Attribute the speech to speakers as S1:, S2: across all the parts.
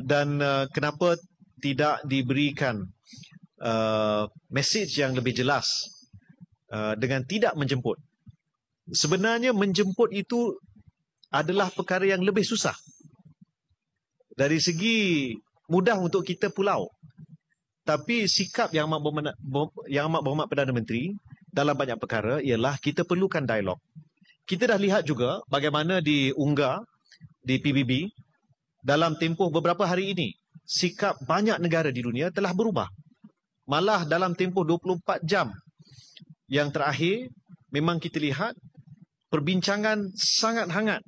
S1: Dan kenapa tidak diberikan mesej yang lebih jelas dengan tidak menjemput. Sebenarnya menjemput itu adalah perkara yang lebih susah. Dari segi mudah untuk kita pulau. Tapi sikap yang amat berhormat Perdana Menteri dalam banyak perkara ialah kita perlukan dialog. Kita dah lihat juga bagaimana diunggah di PBB dalam tempoh beberapa hari ini, sikap banyak negara di dunia telah berubah. Malah dalam tempoh 24 jam yang terakhir, memang kita lihat perbincangan sangat hangat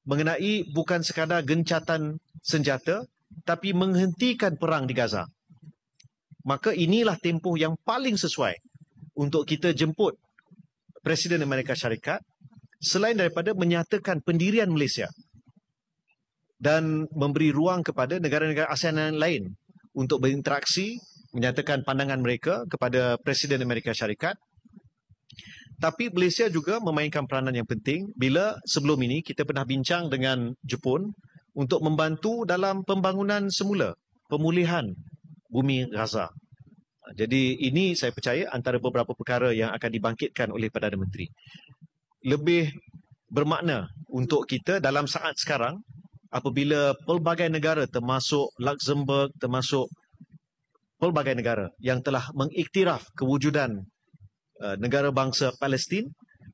S1: mengenai bukan sekadar gencatan senjata, tapi menghentikan perang di Gaza. Maka inilah tempoh yang paling sesuai untuk kita jemput Presiden Amerika Syarikat selain daripada menyatakan pendirian Malaysia dan memberi ruang kepada negara-negara ASEAN yang lain untuk berinteraksi, menyatakan pandangan mereka kepada Presiden Amerika Syarikat. Tapi Malaysia juga memainkan peranan yang penting bila sebelum ini kita pernah bincang dengan Jepun untuk membantu dalam pembangunan semula, pemulihan bumi Gaza. Jadi ini saya percaya antara beberapa perkara yang akan dibangkitkan oleh Perdana Menteri. Lebih bermakna untuk kita dalam saat sekarang apabila pelbagai negara termasuk Luxembourg, termasuk pelbagai negara yang telah mengiktiraf kewujudan negara bangsa Palestin,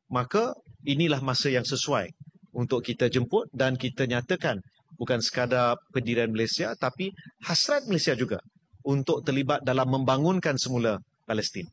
S1: maka inilah masa yang sesuai untuk kita jemput dan kita nyatakan bukan sekadar pendirian Malaysia tapi hasrat Malaysia juga untuk terlibat dalam membangunkan semula Palestin.